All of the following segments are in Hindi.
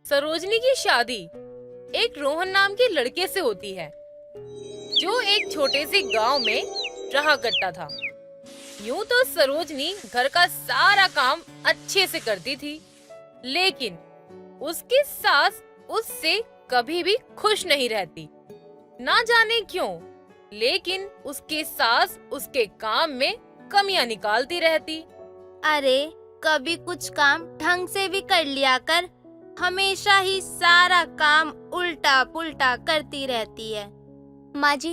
सरोजनी की शादी एक रोहन नाम के लड़के से होती है जो एक छोटे से गांव में रहा करता था। यूं तो सरोजनी घर का सारा काम अच्छे से करती थी, लेकिन उसकी सास उससे कभी भी खुश नहीं रहती। ना जाने क्यों, लेकिन उसकी सास उसके काम में कमियां निकालती रहती। अरे कभी कुछ काम ढंग से भी कर लिया कर, हमेशा ही सारा काम उल्टा पुल्टा करती रहती है। माँ जी,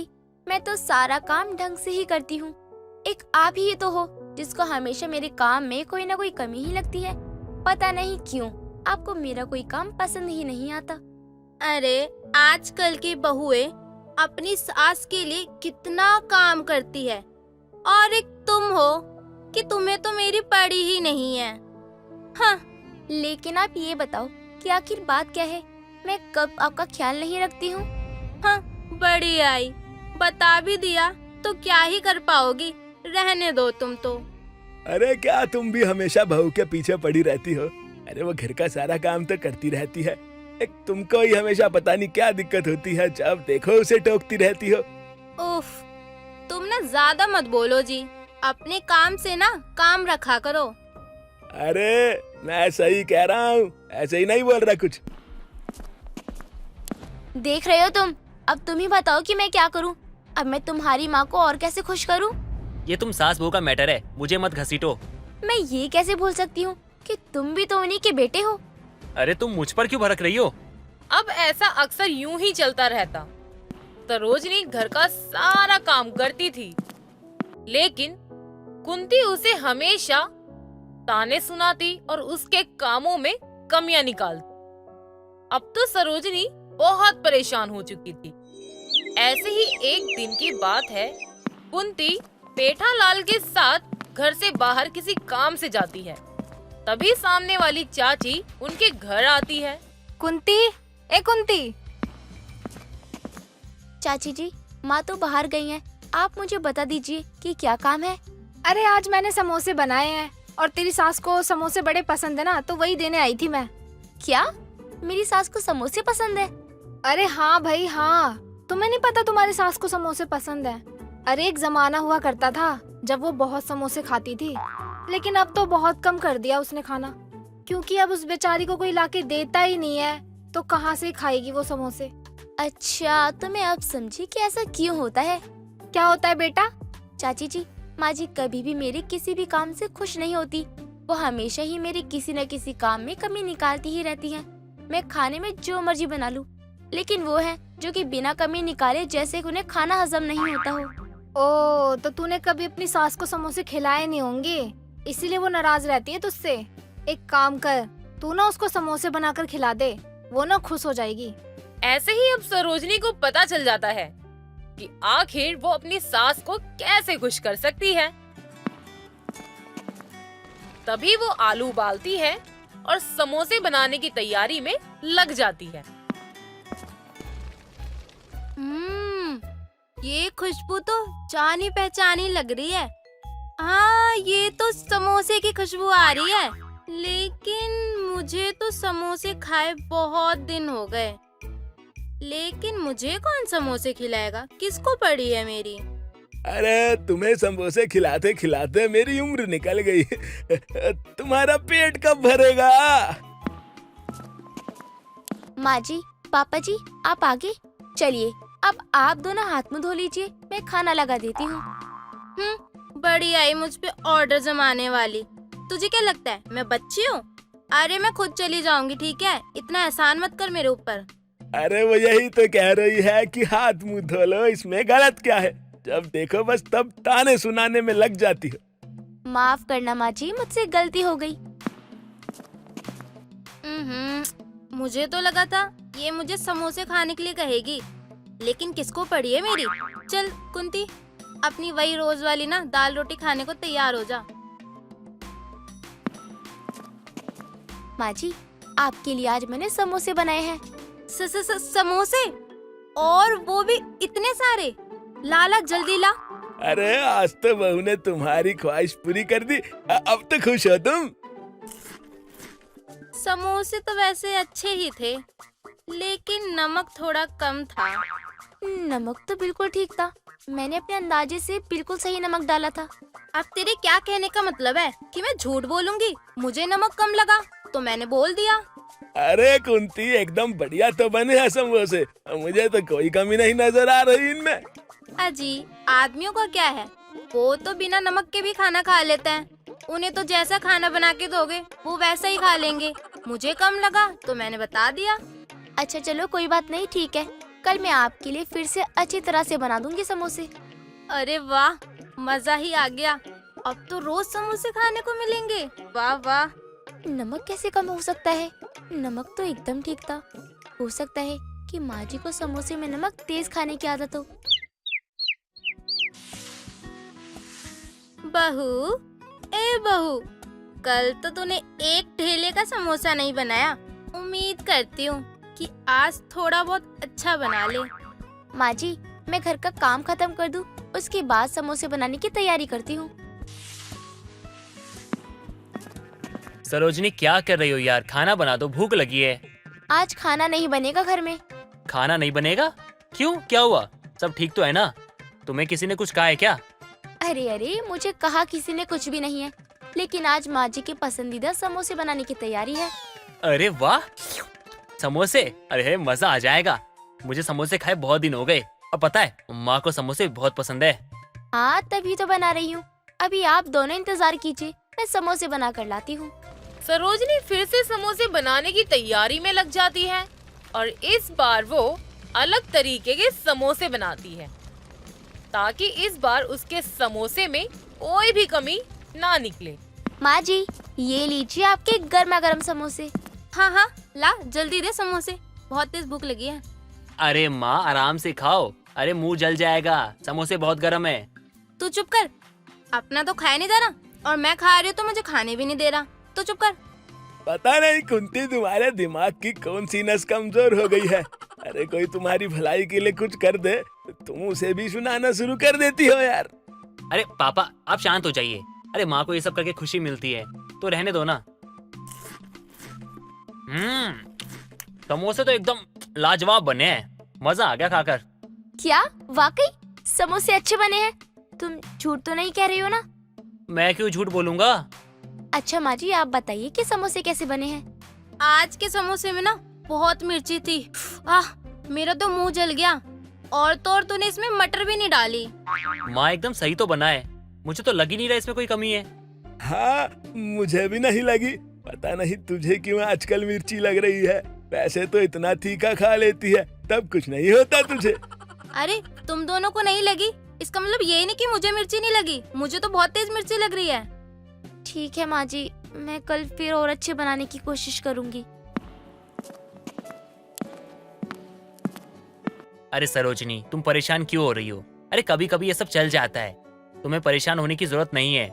मैं तो सारा काम ढंग से ही करती हूँ। एक आप ही तो हो जिसको हमेशा मेरे काम में कोई ना कोई कमी ही लगती है। पता नहीं क्यों आपको मेरा कोई काम पसंद ही नहीं आता। अरे आजकल की बहुएं अपनी सास के लिए कितना काम करती है, और एक तुम हो कि तुम्हें तो मेरी पड़ी ही नहीं है। हाँ, लेकिन आप ये बताओ कि आखिर बात क्या है? मैं कब आपका ख्याल नहीं रखती हूँ? हाँ, बड़ी आई, बता भी दिया तो क्या ही कर पाओगी, रहने दो तुम तो। अरे क्या तुम भी हमेशा बहू के पीछे पड़ी रहती हो? अरे वो घर का सारा काम तो करती रहती है, एक तुमको ही हमेशा पता नहीं क्या दिक्कत होती है, जब देखो उसे टोकती रहती हो। उफ, तुम ना ज्यादा मत बोलो जी, अपने काम से ना काम रखा करो। अरे मैं सही कह रहा हूँ, ऐसे ही नहीं बोल रहा कुछ। देख रहे हो तुम, अब तुम ही बताओ कि मैं क्या करूं। अब मैं तुम्हारी माँ को और कैसे खुश करूं? ये तुम सास बहू का मैटर है, मुझे मत घसीटो। मैं ये कैसे भूल सकती हूँ कि तुम भी तो उन्हीं के बेटे हो। अरे तुम मुझ पर क्यों भड़क रही हो? अब ऐसा अक्सर यूं ही चलता रहता। सरोजनी घर का सारा काम करती थी, लेकिन कुंती उसे हमेशा ताने सुनाती और उसके कामों में कमियां निकालती। अब तो सरोजनी बहुत परेशान हो चुकी थी। ऐसे ही एक दिन की बात है, कुंती पेठालाल के साथ घर से बाहर किसी काम से जाती है। तभी सामने वाली चाची उनके घर आती है। कुंती, ए कुंती। चाची जी, माँ तो बाहर गई हैं। आप मुझे बता दीजिए कि क्या काम है। अरे आज मैंने समोसे बनाए हैं और तेरी सास को समोसे बड़े पसंद है ना, तो वही देने आई थी मैं। क्या मेरी सास को समोसे पसंद है? अरे हाँ भाई हाँ, तुम्हें नहीं पता तुम्हारी सास को समोसे पसंद है? अरे एक जमाना हुआ करता था जब वो बहुत समोसे खाती थी, लेकिन अब तो बहुत कम कर दिया उसने खाना, क्योंकि अब उस बेचारी को कोई लाके देता ही नहीं है, तो कहाँ से खाएगी वो समोसे। अच्छा, तो मैं अब समझी कि ऐसा क्यों होता है। क्या होता है बेटा? चाची जी, माँ जी कभी भी मेरे किसी भी काम से खुश नहीं होती। वो हमेशा ही मेरे किसी न किसी काम में कमी निकालती ही रहती हैं। मैं खाने में जो मर्जी बना लूं, लेकिन वो है जो कि बिना कमी निकाले जैसे उन्हें खाना हजम नहीं होता हो। ओ, तो तूने कभी अपनी सास को समोसे खिलाए नहीं होंगे, इसीलिए वो नाराज रहती है तुझसे। एक काम कर, तू ना उसको समोसे बनाकर खिला दे, वो ना खुश हो जाएगी। ऐसे ही अब सरोजनी को पता चल जाता है कि आखिर वो अपनी सास को कैसे खुश कर सकती है। तभी वो आलू उबालती है और समोसे बनाने की तैयारी में लग जाती है। ये खुशबू तो जानी पहचानी लग रही है। हाँ, ये तो समोसे की खुशबू आ रही है, लेकिन मुझे तो समोसे खाए बहुत दिन हो गए। लेकिन मुझे कौन समोसे खिलाएगा? किसको पड़ी है मेरी? अरे तुम्हें समोसे खिलाते खिलाते मेरी उम्र निकल गई। तुम्हारा पेट कब भरेगा? माँ जी, पापा जी, आप आगे चलिए। अब आप दोनों हाथ मुंह धो लीजिए, मैं खाना लगा देती हूँ। बड़ी आई मुझ पे ऑर्डर जमाने वाली। तुझे क्या लगता है मैं बच्ची हूँ? अरे मैं खुद चली जाऊंगी, ठीक है? इतना एहसान मत कर मेरे ऊपर। अरे वो यही तो कह रही है कि हाथ मुंह धो लो, इसमें गलत क्या है? जब देखो बस तब ताने सुनाने में लग जाती हो। माफ करना माँ जी, मुझसे गलती हो गई। मुझे तो लगा था ये मुझे समोसे खाने के लिए कहेगी, लेकिन किसको पड़ी है मेरी। चल कुंती, अपनी वही रोज वाली ना दाल रोटी खाने को तैयार हो जा। माँ जी, आपके लिए आज मैंने समोसे बनाए हैं। समोसे? और वो भी इतने सारे? लाला जल्दी ला। अरे आज तो बहू ने तुम्हारी ख्वाहिश पूरी कर दी, अब तो खुश हो तुम। समोसे तो वैसे अच्छे ही थे, लेकिन नमक थोड़ा कम था। नमक तो बिल्कुल ठीक था। मैंने अपने अंदाजे से बिल्कुल सही नमक डाला था। अब तेरे क्या कहने का मतलब है कि मैं झूठ बोलूंगी? मुझे नमक कम लगा तो मैंने बोल दिया। अरे कुंती, एकदम बढ़िया तो बने हैं समोसे। मुझे तो कोई कमी नहीं नजर आ रही इनमें। अजी, आदमियों का क्या है, वो तो बिना नमक के भी खाना खा लेते हैं। उन्हें तो जैसा खाना बना के दोगे वो वैसा ही खा लेंगे। मुझे कम लगा तो मैंने बता दिया। अच्छा चलो कोई बात नहीं, ठीक है। कल मैं आपके लिए फिर से अच्छी तरह से बना दूंगी समोसे। अरे वाह, मजा ही आ गया। अब तो रोज समोसे खाने को मिलेंगे। वाह वाह। नमक कैसे कम हो सकता है? नमक तो एकदम ठीक था। हो सकता है कि माँ जी को समोसे में नमक तेज खाने की आदत हो। बहू, ए बहू, कल तो तूने एक ठेले का समोसा नहीं बनाया। उम्मीद करती हूँ कि आज थोड़ा बहुत अच्छा बना ले। माँ जी, मैं घर का काम खत्म कर दूं, उसके बाद समोसे बनाने की तैयारी करती हूँ। सरोजनी क्या कर रही हो यार, खाना बना दो, भूख लगी है। आज खाना नहीं बनेगा घर में। खाना नहीं बनेगा? क्यों, क्या हुआ? सब ठीक तो है ना? तुम्हें किसी ने कुछ कहा है क्या? अरे अरे, मुझे कहा किसी ने कुछ भी नहीं है, लेकिन आज माँ जी के पसंदीदा समोसे बनाने की तैयारी है। अरे वाह, समोसे! अरे मजा आ जाएगा। मुझे समोसे खाए बहुत दिन हो गए। अब पता है, माँ को समोसे बहुत पसंद है। हाँ, तभी तो बना रही हूँ। अभी आप दोनों इंतजार कीजिए, मैं समोसे बना कर लाती हूँ। सरोजनी फिर से समोसे बनाने की तैयारी में लग जाती है और इस बार वो अलग तरीके के समोसे बनाती है ताकि इस बार उसके समोसे में कोई भी कमी ना निकले। माँ जी, ये लीजिए आपके गर्मा गर्म समोसे। हाँ हाँ, ला जल्दी दे समोसे, बहुत तेज भूख लगी है। अरे माँ, आराम से खाओ। अरे मुंह जल जाएगा, समोसे बहुत गर्म है। तू चुप कर। अपना तो खाए नहीं जा रहा और मैं खा रही हूँ तो मुझे खाने भी नहीं दे रहा। तो चुप कर। पता नहीं कुंती, तुम्हारे दिमाग की कौन सी नस कमजोर हो गई है। अरे कोई तुम्हारी भलाई के लिए कुछ कर दे, तुम उसे भी सुनाना शुरू कर देती हो यार। अरे पापा, आप शांत हो जाइए। अरे माँ को ये सब करके खुशी मिलती है तो रहने दो ना। समोसे तो एकदम लाजवाब बने हैं। मजा आ गया खाकर। क्या वाकई समोसे अच्छे बने हैं? तुम झूठ तो नहीं कह रही हो ना? मैं क्यों झूठ बोलूंगा? अच्छा माँ जी, आप बताइए कि समोसे कैसे बने हैं? आज के समोसे में ना बहुत मिर्ची थी। मेरा तो मुंह जल गया। और तो और तूने इसमें मटर भी नहीं डाली। माँ एकदम सही तो बना है। मुझे तो लग ही नहीं रहा इसमें कोई कमी है। हाँ, मुझे भी नहीं लगी। पता नहीं तुझे क्यों आजकल मिर्ची लग रही है। वैसे तो इतना तीखा खा लेती है, तब कुछ नहीं होता तुझे। अरे तुम दोनों को नहीं लगी, इसका मतलब ये नहीं कि मुझे मिर्ची नहीं लगी। मुझे तो बहुत तेज मिर्ची लग रही है। ठीक है माँ जी, मैं कल फिर और अच्छे बनाने की कोशिश करूंगी। अरे सरोजनी, तुम परेशान क्यों हो रही हो? अरे कभी कभी ये सब चल जाता है, तुम्हें परेशान होने की जरूरत नहीं है।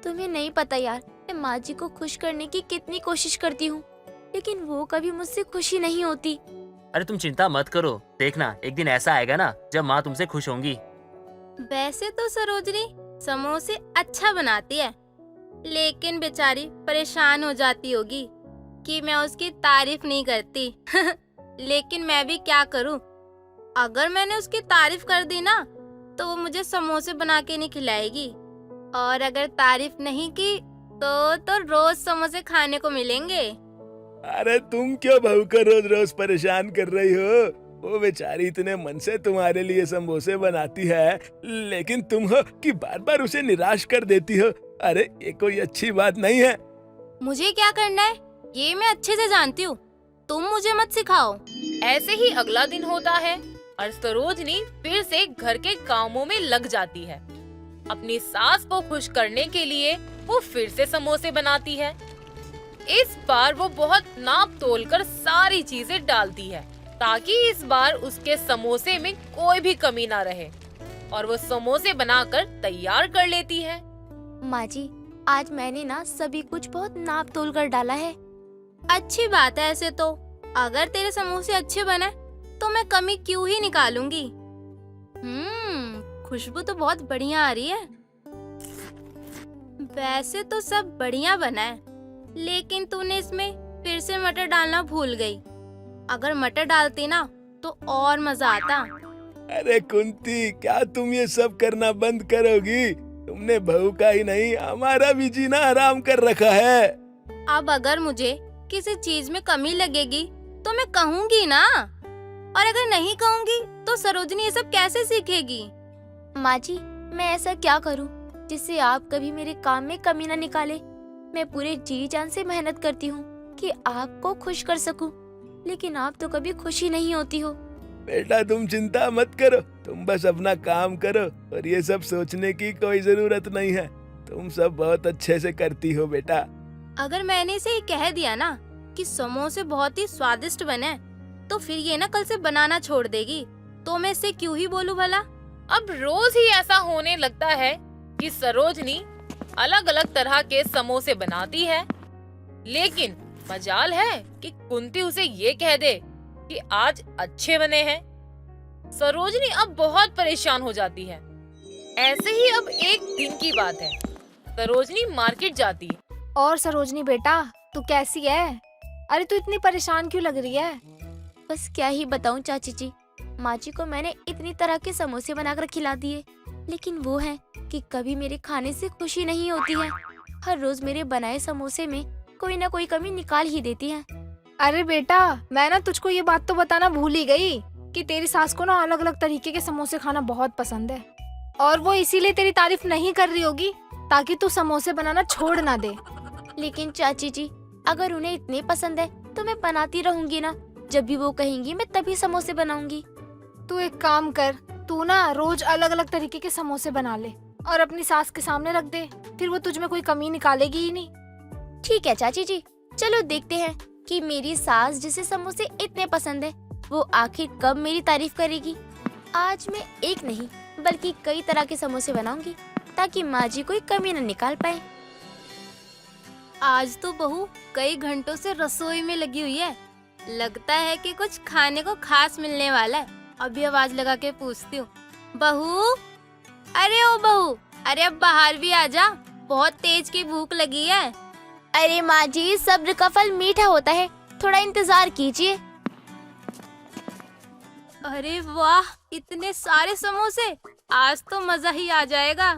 तुम्हें नहीं पता यार, मैं माँ जी को खुश करने की कितनी कोशिश करती हूँ, लेकिन वो कभी मुझसे खुशी नहीं होती। अरे तुम चिंता मत करो, देखना एक दिन ऐसा आएगा ना जब माँ तुमसे खुश होंगी। वैसे तो सरोजनी समोसे अच्छा बनाती है, लेकिन बेचारी परेशान हो जाती होगी कि मैं उसकी तारीफ नहीं करती। लेकिन मैं भी क्या करूं? अगर मैंने उसकी तारीफ कर दी ना तो वो मुझे समोसे बना के नहीं खिलाएगी, और अगर तारीफ नहीं की तो रोज समोसे खाने को मिलेंगे। अरे तुम क्यों बहू को रोज रोज परेशान कर रही हो? वो बेचारी इतने मन से तुम्हारे लिए समोसे बनाती है, लेकिन तुम हो कि बार बार उसे निराश कर देती हो। अरे ये कोई अच्छी बात नहीं है। मुझे क्या करना है ये मैं अच्छे से जानती हूँ, तुम मुझे मत सिखाओ। ऐसे ही अगला दिन होता है और सरोजनी फिर से घर के कामों में लग जाती है। अपनी सास को खुश करने के लिए वो फिर से समोसे बनाती है। इस बार वो बहुत नाप तोल कर सारी चीजें डालती है ताकि इस बार उसके समोसे में कोई भी कमी ना रहे, और वो समोसे बनाकर तैयार कर लेती है। माँ जी, आज मैंने ना सभी कुछ बहुत नाप तोल कर डाला है। अच्छी बात है। ऐसे तो अगर तेरे समोसे अच्छे बने तो मैं कमी क्यों ही निकालूंगी। खुशबू तो बहुत बढ़िया आ रही है। वैसे तो सब बढ़िया बना है, लेकिन तूने इसमें फिर से मटर डालना भूल गई। अगर मटर डालती ना तो और मजा आता। अरे कुंती, क्या तुम ये सब करना बंद करोगी? तुमने बहू का ही नहीं हमारा भी जीना आराम कर रखा है। अब अगर मुझे किसी चीज में कमी लगेगी तो मैं कहूँगी ना, और अगर नहीं कहूँगी तो सरोजनी ये सब कैसे सीखेगी? माँ जी, मैं ऐसा क्या करूँ जिससे आप कभी मेरे काम में कमी न निकाले। मैं पूरे जी जान से मेहनत करती हूँ कि आपको खुश कर सकूं, लेकिन आप तो कभी खुशी नहीं होती हो। बेटा तुम चिंता मत करो, तुम बस अपना काम करो और ये सब सोचने की कोई जरूरत नहीं है। तुम सब बहुत अच्छे से करती हो बेटा। अगर मैंने इसे ये कह दिया ना कि समोसे बहुत ही स्वादिष्ट बने, तो फिर ये ना कल से बनाना छोड़ देगी। तो मैं इसे क्यों ही बोलूं भला? अब रोज ही ऐसा होने लगता है कि सरोजनी अलग अलग तरह के समोसे बनाती है, लेकिन मजाल है कि कुंती उसे ये कह दे कि आज अच्छे बने हैं। सरोजनी अब बहुत परेशान हो जाती है। ऐसे ही अब एक दिन की बात है, सरोजनी मार्केट जाती है। और सरोजनी बेटा, तू कैसी है? अरे तू इतनी परेशान क्यों लग रही है? बस क्या ही बताऊं चाची जी, माँ जी को मैंने इतनी तरह के समोसे बनाकर खिला दिए, लेकिन वो है कि कभी मेरे खाने से खुशी नहीं होती है। हर रोज मेरे बनाए समोसे में कोई ना कोई कमी निकाल ही देती है। अरे बेटा, मैं ना तुझको ये बात तो बताना भूल ही गई कि तेरी सास को ना अलग अलग तरीके के समोसे खाना बहुत पसंद है, और वो इसीलिए तेरी तारीफ नहीं कर रही होगी ताकि तू समोसे बनाना छोड़ ना दे। लेकिन चाची जी, अगर उन्हें इतने पसंद है तो मैं बनाती रहूंगी ना। जब भी वो कहेंगी मैं तभी समोसे बनाऊंगी। तू एक काम कर, तू ना रोज अलग अलग तरीके के समोसे बना ले और अपनी सास के सामने रख दे, फिर वो तुझ में कोई कमी निकालेगी ही नहीं। ठीक है चाची जी, चलो देखते हैं कि मेरी सास जिसे समोसे इतने पसंद है वो आखिर कब मेरी तारीफ करेगी। आज मैं एक नहीं बल्कि कई तरह के समोसे बनाऊंगी ताकि माँ जी कोई कमी न निकाल पाए। आज तो बहू कई घंटों से रसोई में लगी हुई है। लगता है कि कुछ खाने को खास मिलने वाला है। अभी आवाज लगा के पूछती हूँ, बहू, अरे ओ बहू, अरे अब बाहर भी आ जा, बहुत तेज की भूख लगी है। अरे माँ जी, सब्र का फल मीठा होता है, थोड़ा इंतजार कीजिए। अरे वाह, इतने सारे समोसे, आज तो मजा ही आ जाएगा।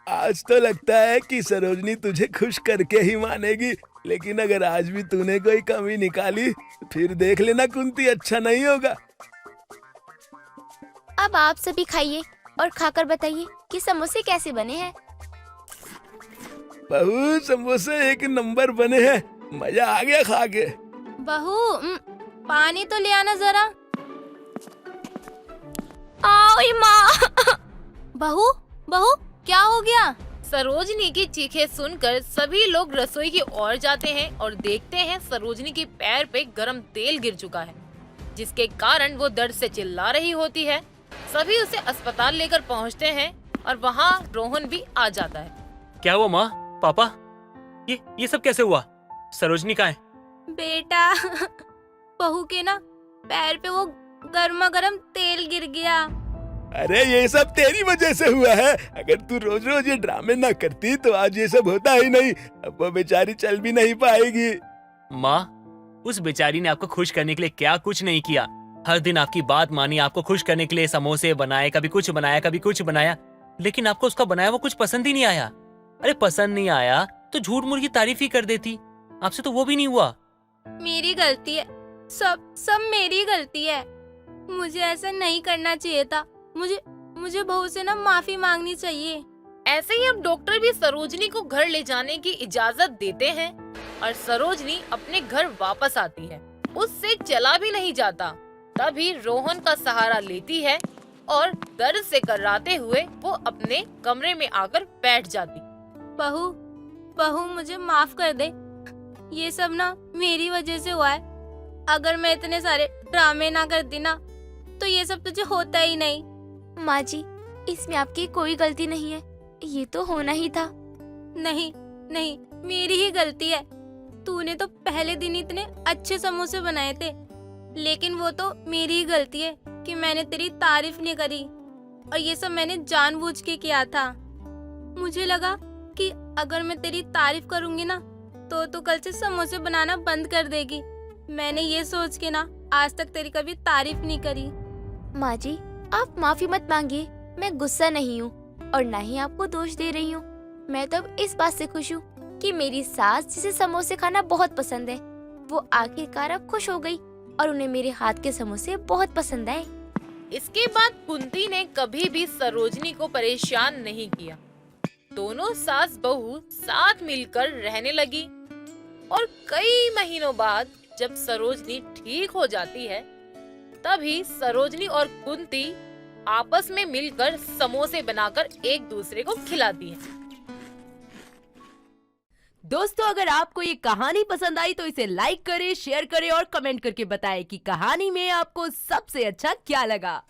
आज तो लगता है कि सरोजनी तुझे खुश करके ही मानेगी, लेकिन अगर आज भी तूने कोई कमी निकाली फिर देख लेना कुंती, अच्छा नहीं होगा। अब आप सभी खाइए और खाकर बताइए कि समोसे कैसे बने हैं। बहू, समोसे एक नंबर बने हैं, मजा आ गया खा के। बहू, पानी तो ले आना जरा। आओ माँ। बहू, बहू, क्या हो गया? सरोजनी की चीखें सुनकर सभी लोग रसोई की ओर जाते हैं और देखते हैं सरोजनी के पैर पे गरम तेल गिर चुका है, जिसके कारण वो दर्द से चिल्ला रही होती है। सभी उसे अस्पताल लेकर पहुंचते हैं और वहाँ रोहन भी आ जाता है। क्या हुआ माँ, पापा? ये सब कैसे हुआ? सरोजनी कहाँ है? बेटा, बहू के ना पैर पे वो गर्मा गर्म तेल गिर गया। अरे ये सब तेरी वजह से हुआ है। अगर तू रोज रोज ये ड्रामे ना करती तो आज ये सब होता ही नहीं। अब वो बेचारी चल भी नहीं पाएगी। माँ, उस बेचारी ने आपको खुश करने के लिए क्या कुछ नहीं किया। हर दिन आपकी बात मानी, आपको खुश करने के लिए समोसे बनाए, कभी कुछ बनाया कभी कुछ बनाया, लेकिन आपको उसका बनाया वो कुछ पसंद ही नहीं आया। अरे पसंद नहीं आया तो झूठ मूठ की तारीफ ही कर देती, आपसे तो वो भी नहीं हुआ। मेरी गलती है, सब मेरी गलती है। मुझे ऐसा नहीं करना चाहिए था। मुझे बहू से ना माफी मांगनी चाहिए। ऐसे ही अब डॉक्टर भी सरोजनी को घर ले जाने की इजाजत देते हैं और सरोजनी अपने घर वापस आती है। उससे चला भी नहीं जाता। तभी रोहन का सहारा लेती है और दर्द से कर्राते हुए वो अपने कमरे में आकर बैठ जाती। बहू, मुझे माफ कर दे। ये सब ना मेरी वजह से हुआ है। अगर मैं इतने सारे ड्रामे ना करती ना तो ये सब तुझे होता ही नहीं। माँ जी, इसमें आपकी कोई गलती नहीं है, ये तो होना ही था। नहीं, मेरी ही गलती है। तूने तो पहले दिन इतने अच्छे समोसे बनाए थे, लेकिन वो तो मेरी ही गलती है कि मैंने तेरी तारीफ नहीं करी, और ये सब मैंने जानबूझ के किया था। मुझे लगा कि अगर मैं तेरी तारीफ करूंगी ना तो तू कल से समोसे बनाना बंद कर देगी। मैंने ये सोच के ना आज तक तेरी कभी तारीफ नहीं करी। माँ जी, आप माफी मत मांगिए। मैं गुस्सा नहीं हूँ और ना ही आपको दोष दे रही हूँ। मैं तो अब इस बात से खुश हूँ कि मेरी सास, जिसे समोसे खाना बहुत पसंद है, वो आखिरकार अब खुश हो गई और उन्हें मेरे हाथ के समोसे बहुत पसंद आए। इसके बाद कुंती ने कभी भी सरोजनी को परेशान नहीं किया। दोनों सास बहू साथ मिलकर रहने लगी और कई महीनों बाद जब सरोजनी ठीक हो जाती है, तभी सरोजनी और कुंती आपस में मिलकर समोसे बनाकर एक दूसरे को खिलाती हैं। दोस्तों, अगर आपको ये कहानी पसंद आई तो इसे लाइक करें, शेयर करें और कमेंट करके बताएं कि कहानी में आपको सबसे अच्छा क्या लगा।